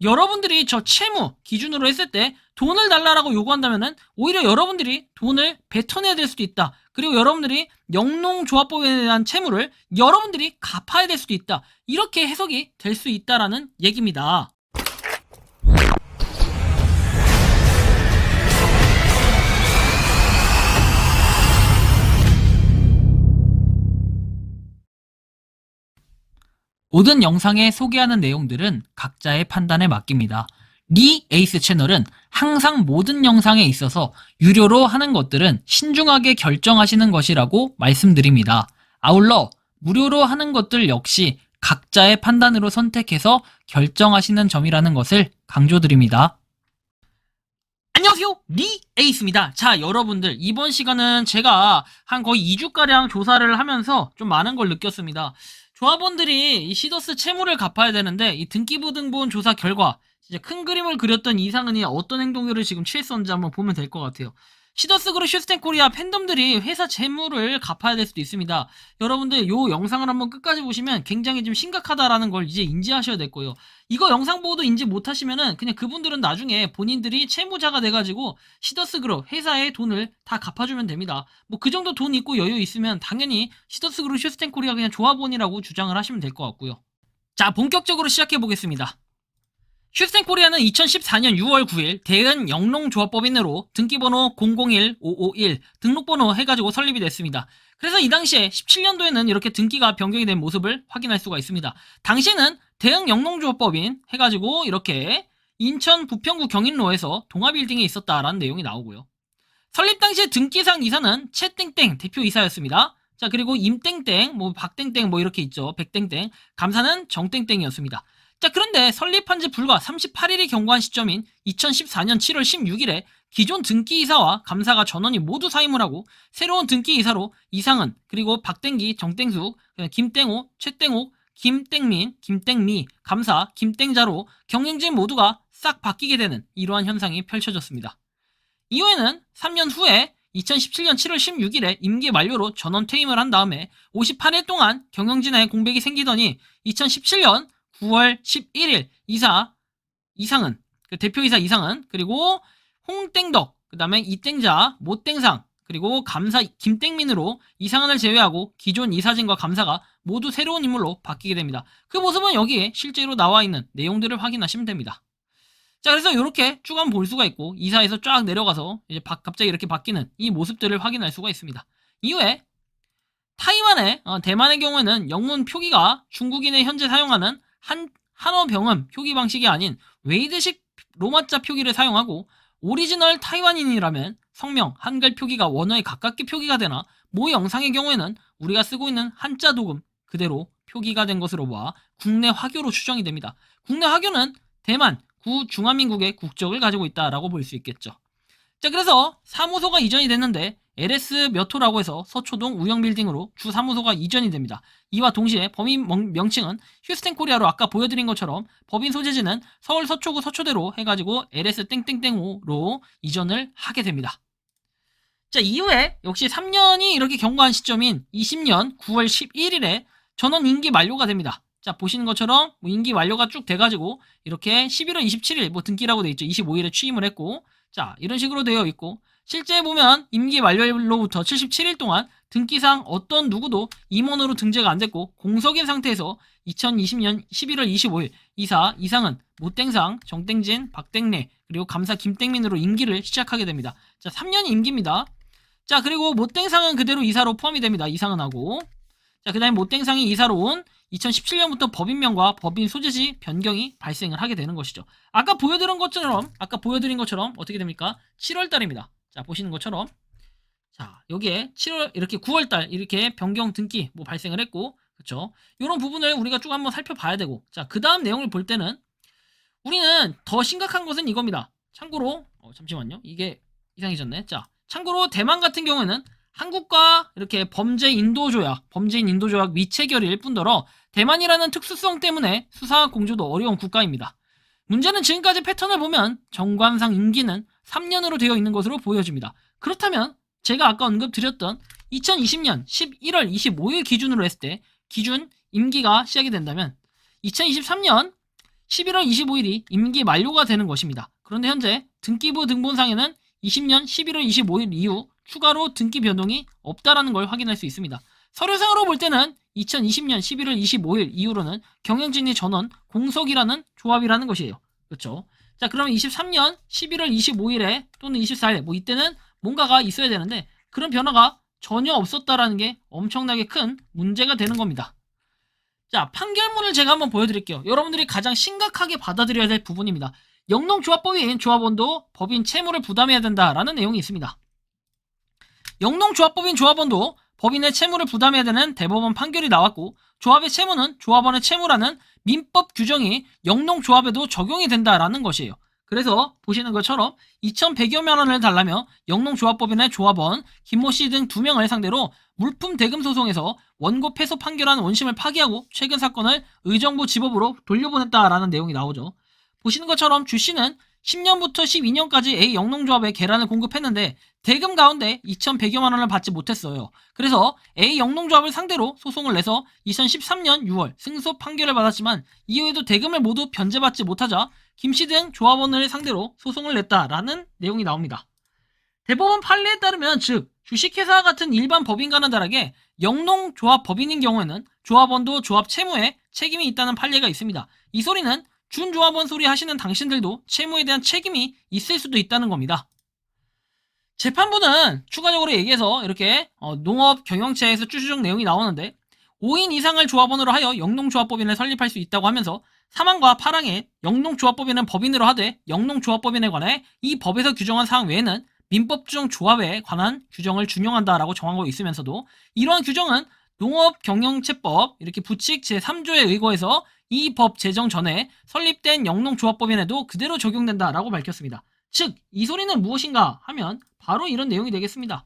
여러분들이 저 채무 기준으로 했을 때 돈을 달라라고 요구한다면은 오히려 여러분들이 돈을 뱉어내야 될 수도 있다. 그리고 여러분들이 영농조합법에 대한 채무를 여러분들이 갚아야 될 수도 있다. 이렇게 해석이 될 수 있다라는 얘기입니다. 모든 영상에 소개하는 내용들은 각자의 판단에 맡깁니다. 리 에이스 채널은 항상 모든 영상에 있어서 유료로 하는 것들은 신중하게 결정하시는 것이라고 말씀드립니다. 아울러 무료로 하는 것들 역시 각자의 판단으로 선택해서 결정하시는 점이라는 것을 강조드립니다. 안녕하세요, 리 에이스입니다. 자, 여러분들 이번 시간은 제가 한 거의 2주가량 조사를 하면서 좀 많은 걸 느꼈습니다. 조합원들이 이 시더스 채무를 갚아야 되는데 이 등기부등본 조사 결과 진짜 큰 그림을 그렸던 이상은이 어떤 행동들을 지금 취했었는지 한번 보면 될 것 같아요. 시더스 그룹 슈스텐코리아 팬덤들이 회사 채무를 갚아야 될 수도 있습니다. 여러분들 요 영상을 한번 끝까지 보시면 굉장히 좀 심각하다라는 걸 이제 인지하셔야 될 거예요. 이거 영상 보고도 인지 못하시면은 그냥 그분들은 나중에 본인들이 채무자가 돼가지고 시더스 그룹 회사에 돈을 다 갚아주면 됩니다. 뭐 그 정도 돈 있고 여유 있으면 당연히 시더스 그룹 슈스텐코리아 그냥 조합원이라고 주장을 하시면 될 것 같고요. 자, 본격적으로 시작해 보겠습니다. 슈스텐코리아는 2014년 6월 9일 대은 영농조합법인으로 등기번호 001551 등록번호 해가지고 설립이 됐습니다. 그래서 이 당시에 17년도에는 이렇게 등기가 변경이 된 모습을 확인할 수가 있습니다. 당시에는 대응 영농조합법인 해가지고 이렇게 인천 부평구 경인로에서 동아빌딩에 있었다라는 내용이 나오고요. 설립 당시에 등기상 이사는 채땡땡 대표이사였습니다. 자, 그리고 임땡땡, 뭐 박땡땡 뭐 이렇게 있죠. 백땡땡, 감사는 정땡땡이었습니다. 자, 그런데 설립한 지 불과 38일이 경과한 시점인 2014년 7월 16일에 기존 등기이사와 감사가 전원이 모두 사임을 하고 새로운 등기이사로 이상은, 그리고 박땡기, 정땡숙, 김땡호, 최땡옥, 김땡민, 김땡미, 감사, 김땡자로 경영진 모두가 싹 바뀌게 되는 이러한 현상이 펼쳐졌습니다. 이후에는 3년 후에 2017년 7월 16일에 임기 만료로 전원 퇴임을 한 다음에 58일 동안 경영진의 공백이 생기더니 2017년 9월 11일 이상은, 대표이사 이상은, 그리고 홍땡덕, 그 다음에 이땡자, 모땡상, 그리고 감사 김땡민으로 이상은을 제외하고 기존 이사진과 감사가 모두 새로운 인물로 바뀌게 됩니다. 그 모습은 여기에 실제로 나와 있는 내용들을 확인하시면 됩니다. 자, 그래서 이렇게 쭉 한번 볼 수가 있고 이사에서 쫙 내려가서 이제 갑자기 이렇게 바뀌는 이 모습들을 확인할 수가 있습니다. 이후에 대만의 경우에는 영문 표기가 중국인의 현재 사용하는 한어병음 표기 방식이 아닌 웨이드식 로마자 표기를 사용하고 오리지널 타이완인이라면 성명, 한글 표기가 원어에 가깝게 표기가 되나 모 영상의 경우에는 우리가 쓰고 있는 한자 도금 그대로 표기가 된 것으로 봐 국내 화교로 추정이 됩니다. 국내 화교는 대만 구중화민국의 국적을 가지고 있다라고 볼 수 있겠죠. 자, 그래서 사무소가 이전이 됐는데 LS 몇 호라고 해서 서초동 우영빌딩으로 주 사무소가 이전이 됩니다. 이와 동시에 법인 명칭은 휴스텐코리아로 아까 보여드린 것처럼 법인 소재지는 서울 서초구 서초대로 해가지고 LS 땡땡땡호로 이전을 하게 됩니다. 자, 이후에 역시 3년이 이렇게 경과한 시점인 20년 9월 11일에 전원 임기 만료가 됩니다. 자, 보시는 것처럼 뭐 임기 만료가 쭉 돼가지고 이렇게 11월 27일 뭐 등기라고 돼 있죠. 25일에 취임을 했고, 자, 이런 식으로 되어 있고, 실제 보면 임기 만료로부터 77일 동안 등기상 어떤 누구도 임원으로 등재가 안 됐고 공석인 상태에서 2020년 11월 25일 이상은 모땡상, 정땡진, 박땡래, 그리고 감사 김땡민으로 임기를 시작하게 됩니다. 자, 3년 임기입니다. 자, 그리고 모땡상은 그대로 이사로 포함이 됩니다. 이상은하고. 자, 그 다음에 모땡상이 이사로 온 2017년부터 법인명과 법인 소재지 변경이 발생을 하게 되는 것이죠. 아까 보여드린 것처럼 어떻게 됩니까? 7월달입니다. 자, 보시는 것처럼 자, 여기에 7월 이렇게 9월달 이렇게 변경 등기 뭐 발생을 했고, 그렇죠? 이런 부분을 우리가 쭉 한번 살펴봐야 되고, 자, 그 다음 내용을 볼 때는 우리는 더 심각한 것은 이겁니다. 참고로 잠시만요. 이게 이상해졌네. 자, 참고로 대만 같은 경우에는 한국과 이렇게 범죄인 인도조약 미체결일 뿐더러 대만이라는 특수성 때문에 수사 공조도 어려운 국가입니다. 문제는 지금까지 패턴을 보면 정관상 임기는 3년으로 되어 있는 것으로 보여집니다. 그렇다면 제가 아까 언급드렸던 2020년 11월 25일 기준으로 했을 때 기준 임기가 시작이 된다면 2023년 11월 25일이 임기 만료가 되는 것입니다. 그런데 현재 등기부 등본상에는 20년 11월 25일 이후 추가로 등기 변동이 없다라는 걸 확인할 수 있습니다. 서류상으로 볼 때는 2020년 11월 25일 이후로는 경영진이 전원 공석이라는 조합이라는 것이에요. 그렇죠? 자, 그러면 23년 11월 25일에 또는 24일 뭐 이때는 뭔가가 있어야 되는데 그런 변화가 전혀 없었다라는 게 엄청나게 큰 문제가 되는 겁니다. 자, 판결문을 제가 한번 보여드릴게요. 여러분들이 가장 심각하게 받아들여야 될 부분입니다. 영농조합법인 조합원도 법인 채무를 부담해야 된다라는 내용이 있습니다. 영농조합법인 조합원도 법인의 채무를 부담해야 되는 대법원 판결이 나왔고 조합의 채무는 조합원의 채무라는 민법 규정이 영농조합에도 적용이 된다라는 것이에요. 그래서 보시는 것처럼 2,100여만 원을 달라며 영농조합법인의 조합원 김모씨 등 2명을 상대로 물품 대금 소송에서 원고 패소 판결한 원심을 파기하고 최근 사건을 의정부 지법으로 돌려보냈다라는 내용이 나오죠. 보시는 것처럼 주씨는 10년부터 12년까지 A 영농조합에 계란을 공급했는데 대금 가운데 2,100여만 원을 받지 못했어요. 그래서 A 영농조합을 상대로 소송을 내서 2013년 6월 승소 판결을 받았지만 이후에도 대금을 모두 변제받지 못하자 김씨 등 조합원을 상대로 소송을 냈다라는 내용이 나옵니다. 대법원 판례에 따르면 즉 주식회사와 같은 일반 법인과는 다르게 영농조합 법인인 경우에는 조합원도 조합 채무에 책임이 있다는 판례가 있습니다. 이 소리는 준조합원 소리 하시는 당신들도 채무에 대한 책임이 있을 수도 있다는 겁니다. 재판부는 추가적으로 얘기해서 이렇게 농업 경영체에서 추정 내용이 나오는데 5인 이상을 조합원으로 하여 영농조합법인을 설립할 수 있다고 하면서 사망과 파랑에 영농조합법인은 법인으로 하되 영농조합법인에 관해 이 법에서 규정한 사항 외에는 민법규정 조합에 관한 규정을 준용한다라고 정하고 있으면서도 이러한 규정은 농업경영체법 이렇게 부칙 제3조에 의거해서 이 법 제정 전에 설립된 영농조합법인에도 그대로 적용된다라고 밝혔습니다. 즉, 이 소리는 무엇인가 하면 바로 이런 내용이 되겠습니다.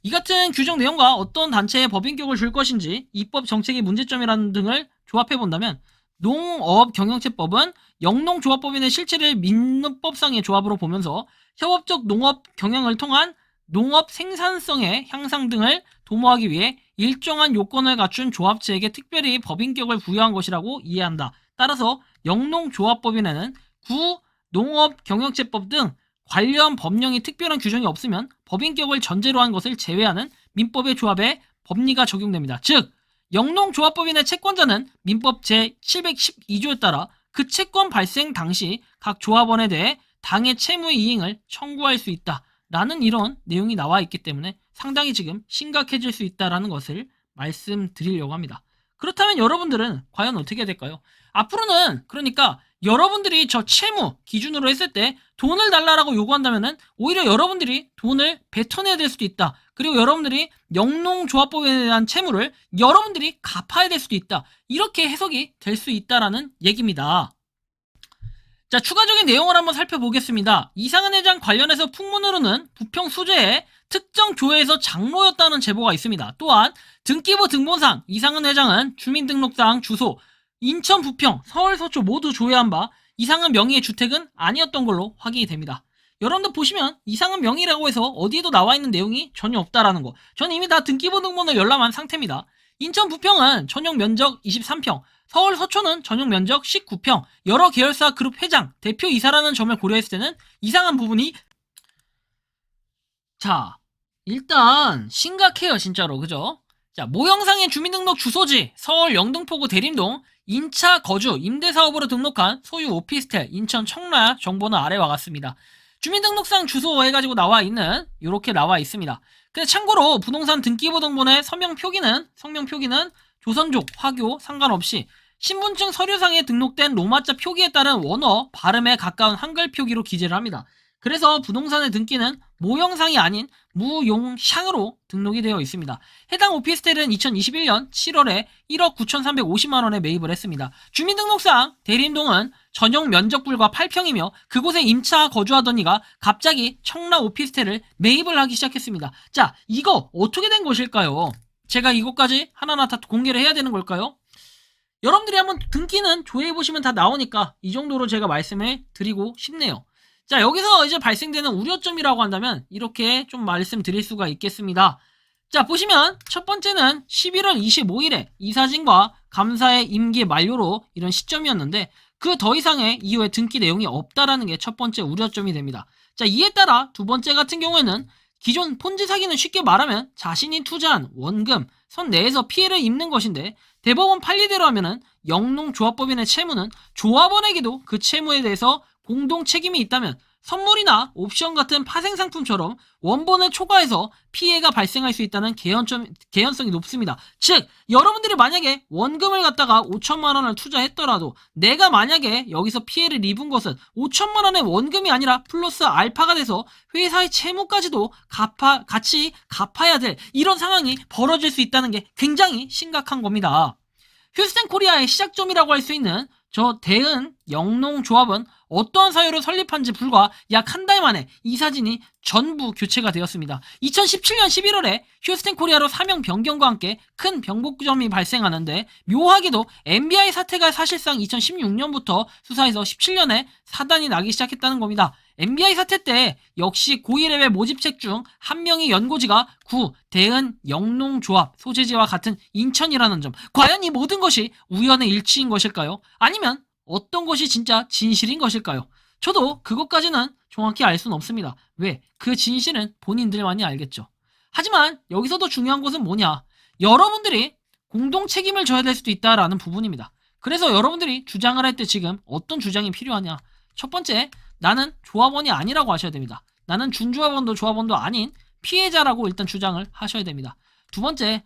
이 같은 규정 내용과 어떤 단체에 법인격을 줄 것인지 입법 정책의 문제점이라는 등을 조합해본다면 농업경영체법은 영농조합법인의 실체를 민법상의 조합으로 보면서 협업적 농업 경영을 통한 농업 생산성의 향상 등을 도모하기 위해 일정한 요건을 갖춘 조합체에게 특별히 법인격을 부여한 것이라고 이해한다. 따라서 영농조합법인에는 구 농업경영체법 등 관련 법령이 특별한 규정이 없으면 법인격을 전제로 한 것을 제외하는 민법의 조합에 법리가 적용됩니다. 즉, 영농조합법인의 채권자는 민법 제712조에 따라 그 채권 발생 당시 각 조합원에 대해 당의 채무 이행을 청구할 수 있다라는 이런 내용이 나와 있기 때문에 상당히 지금 심각해질 수 있다라는 것을 말씀드리려고 합니다. 그렇다면 여러분들은 과연 어떻게 해야 될까요? 앞으로는 그러니까 여러분들이 저 채무 기준으로 했을 때 돈을 달라라고 요구한다면은 오히려 여러분들이 돈을 뱉어내야 될 수도 있다. 그리고 여러분들이 영농조합법에 대한 채무를 여러분들이 갚아야 될 수도 있다. 이렇게 해석이 될 수 있다라는 얘기입니다. 자, 추가적인 내용을 한번 살펴보겠습니다. 이상은 회장 관련해서 풍문으로는 부평 수재의 특정 교회에서 장로였다는 제보가 있습니다. 또한 등기부 등본상 이상은 회장은 주민등록상 주소 인천 부평, 서울 서초 모두 조회한 바 이상은 명의의 주택은 아니었던 걸로 확인이 됩니다. 여러분들 보시면 이상은 명의라고 해서 어디에도 나와 있는 내용이 전혀 없다라는 거. 저는 이미 다 등기부 등본을 열람한 상태입니다. 인천 부평은 전용 면적 23평, 서울 서초는 전용 면적 19평, 여러 계열사 그룹 회장, 대표이사라는 점을 고려했을 때는 이상한 부분이 자, 일단 심각해요 진짜로. 그죠? 자, 모형상의 주민등록 주소지 서울 영등포구 대림동 인차 거주 임대사업으로 등록한 소유 오피스텔 인천 청라 정보는 아래와 같습니다. 주민등록상 주소 해가지고 나와 있는 이렇게 나와 있습니다. 근데 참고로 부동산 등기부 등본의 성명 표기는 조선족, 화교 상관없이 신분증 서류상에 등록된 로마자 표기에 따른 원어 발음에 가까운 한글 표기로 기재를 합니다. 그래서 부동산의 등기는 모형상이 아닌 무용상으로 등록이 되어 있습니다. 해당 오피스텔은 2021년 7월에 1억 9,350만 원에 매입을 했습니다. 주민등록상 대림동은 전용 면적 불과 8평이며 그곳에 임차 거주하던 이가 갑자기 청라 오피스텔을 매입을 하기 시작했습니다. 자, 이거 어떻게 된 것일까요? 제가 이것까지 하나하나 다 공개를 해야 되는 걸까요? 여러분들이 한번 등기는 조회해보시면 다 나오니까 이 정도로 제가 말씀을 드리고 싶네요. 자, 여기서 이제 발생되는 우려점이라고 한다면 이렇게 좀 말씀드릴 수가 있겠습니다. 자, 보시면 첫 번째는 11월 25일에 이사진과 감사의 임기 만료로 이런 시점이었는데 그 더 이상의 이후에 등기 내용이 없다라는 게 첫 번째 우려점이 됩니다. 자, 이에 따라 두 번째 같은 경우에는 기존 폰지 사기는 쉽게 말하면 자신이 투자한 원금, 선 내에서 피해를 입는 것인데 대법원 판례대로 하면은 영농조합법인의 채무는 조합원에게도 그 채무에 대해서 공동 책임이 있다면 선물이나 옵션 같은 파생상품처럼 원본을 초과해서 피해가 발생할 수 있다는 개연성이 높습니다. 즉, 여러분들이 만약에 원금을 갖다가 5천만 원을 투자했더라도 내가 만약에 여기서 피해를 입은 것은 5천만 원의 원금이 아니라 플러스 알파가 돼서 회사의 채무까지도 같이 갚아야 될 이런 상황이 벌어질 수 있다는 게 굉장히 심각한 겁니다. 휴스텐 코리아의 시작점이라고 할 수 있는 저 대은 영농조합은 어떠한 사유로 설립한 지 불과 약 한 달 만에 이 사진이 전부 교체가 되었습니다. 2017년 11월에 휴스텐 코리아로 사명 변경과 함께 큰 변곡점이 발생하는데 묘하게도 MBI 사태가 사실상 2016년부터 수사해서 17년에 사단이 나기 시작했다는 겁니다. MBI 사태 때 역시 고위레벨 모집책 중 한 명의 연고지가 구 대은 영농조합 소재지와 같은 인천이라는 점. 과연 이 모든 것이 우연의 일치인 것일까요? 아니면 어떤 것이 진짜 진실인 것일까요? 저도 그것까지는 정확히 알 수는 없습니다. 왜? 그 진실은 본인들만이 알겠죠. 하지만 여기서도 중요한 것은 뭐냐? 여러분들이 공동 책임을 져야 될 수도 있다라는 부분입니다. 그래서 여러분들이 주장을 할 때 지금 어떤 주장이 필요하냐? 첫 번째, 나는 조합원이 아니라고 하셔야 됩니다. 나는 준조합원도 조합원도 아닌 피해자라고 일단 주장을 하셔야 됩니다. 두 번째,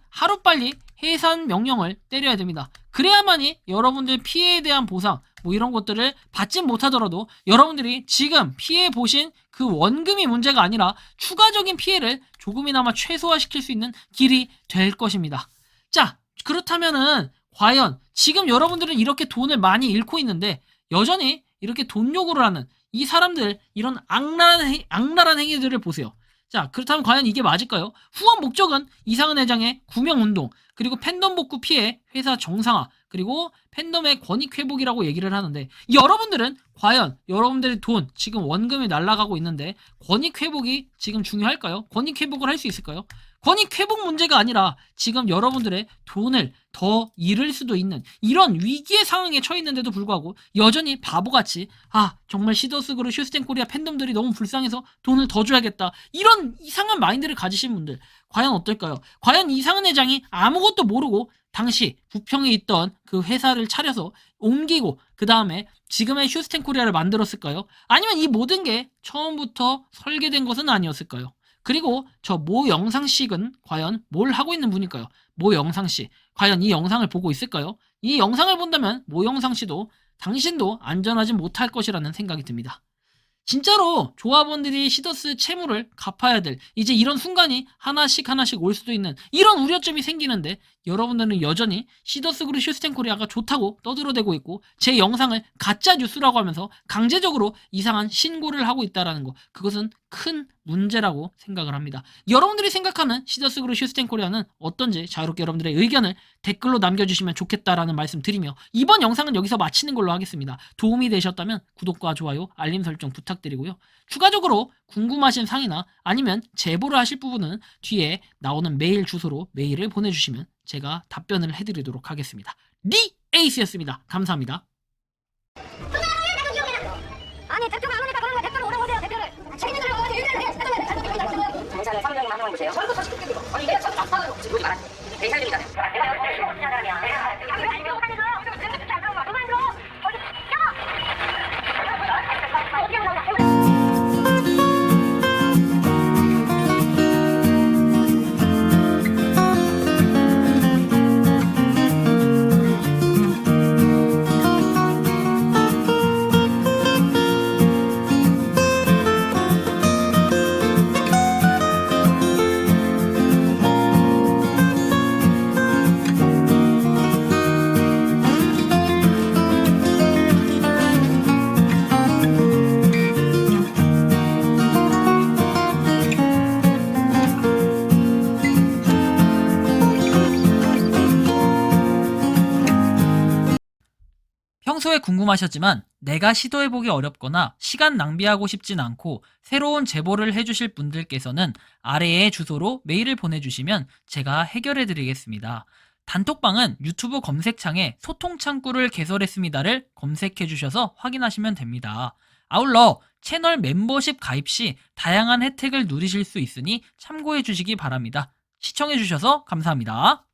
하루빨리 해산 명령을 때려야 됩니다. 그래야만이 여러분들 피해에 대한 보상 이런 것들을 받진 못하더라도 여러분들이 지금 피해 보신 그 원금이 문제가 아니라 추가적인 피해를 조금이나마 최소화시킬 수 있는 길이 될 것입니다. 자, 그렇다면은 과연 지금 여러분들은 이렇게 돈을 많이 잃고 있는데 여전히 이렇게 돈 요구를 하는 이 사람들, 이런 악랄한 행위들을 보세요. 자, 그렇다면 과연 이게 맞을까요? 후원 목적은 이상은 회장의 구명운동, 그리고 팬덤 복구 피해, 회사 정상화, 그리고 팬덤의 권익 회복이라고 얘기를 하는데 여러분들은 과연 여러분들의 돈, 지금 원금이 날아가고 있는데 권익 회복이 지금 중요할까요? 권익 회복을 할 수 있을까요? 권익 회복 문제가 아니라 지금 여러분들의 돈을 더 잃을 수도 있는 이런 위기의 상황에 처해 있는데도 불구하고 여전히 바보같이 정말 시더스그룹 휴스텐 코리아 팬덤들이 너무 불쌍해서 돈을 더 줘야겠다, 이런 이상한 마인드를 가지신 분들 과연 어떨까요? 과연 이상은 회장이 아무것도 모르고 당시 부평에 있던 그 회사를 차려서 옮기고 그 다음에 지금의 휴스텐 코리아를 만들었을까요? 아니면 이 모든 게 처음부터 설계된 것은 아니었을까요? 그리고 저 모 영상식은 과연 뭘 하고 있는 분일까요? 모 영상씨 과연 이 영상을 보고 있을까요? 이 영상을 본다면 모 영상씨도 당신도 안전하지 못할 것이라는 생각이 듭니다. 진짜로 조합원들이 시더스 채무를 갚아야 될 이제 이런 순간이 하나씩 올 수도 있는 이런 우려점이 생기는데 여러분들은 여전히 시더스그룹 휴스텐 코리아가 좋다고 떠들어대고 있고 제 영상을 가짜 뉴스라고 하면서 강제적으로 이상한 신고를 하고 있다는 거, 그것은 큰 문제라고 생각을 합니다. 여러분들이 생각하는 시더스그룹 휴스텐 코리아는 어떤지 자유롭게 여러분들의 의견을 댓글로 남겨주시면 좋겠다라는 말씀 드리며 이번 영상은 여기서 마치는 걸로 하겠습니다. 도움이 되셨다면 구독과 좋아요, 알림 설정 부탁드리고요. 추가적으로 궁금하신 사항이나 아니면 제보를 하실 부분은 뒤에 나오는 메일 주소로 메일을 보내주시면 제가 답변을 해드리도록 하겠습니다. 에이스였습니다. 감사합니다. 아니 대표가 안 오니까 그런 거 대표를 오라고 해요. 대표를 책임을 져야 돼요. 경찰은 3명이 한 명만 보세요. 저도 40개입니다. 아니 내가 참 나빠요. 지금 그러지 말아요. 대살림이잖아요. 내가 열심히 하잖아요. 내가 열심히 평소에 궁금하셨지만 내가 시도해보기 어렵거나 시간 낭비하고 싶진 않고 새로운 제보를 해주실 분들께서는 아래의 주소로 메일을 보내주시면 제가 해결해드리겠습니다. 단톡방은 유튜브 검색창에 소통 창구를 개설했습니다를 검색해 주셔서 확인하시면 됩니다. 아울러 채널 멤버십 가입 시 다양한 혜택을 누리실 수 있으니 참고해 주시기 바랍니다. 시청해 주셔서 감사합니다.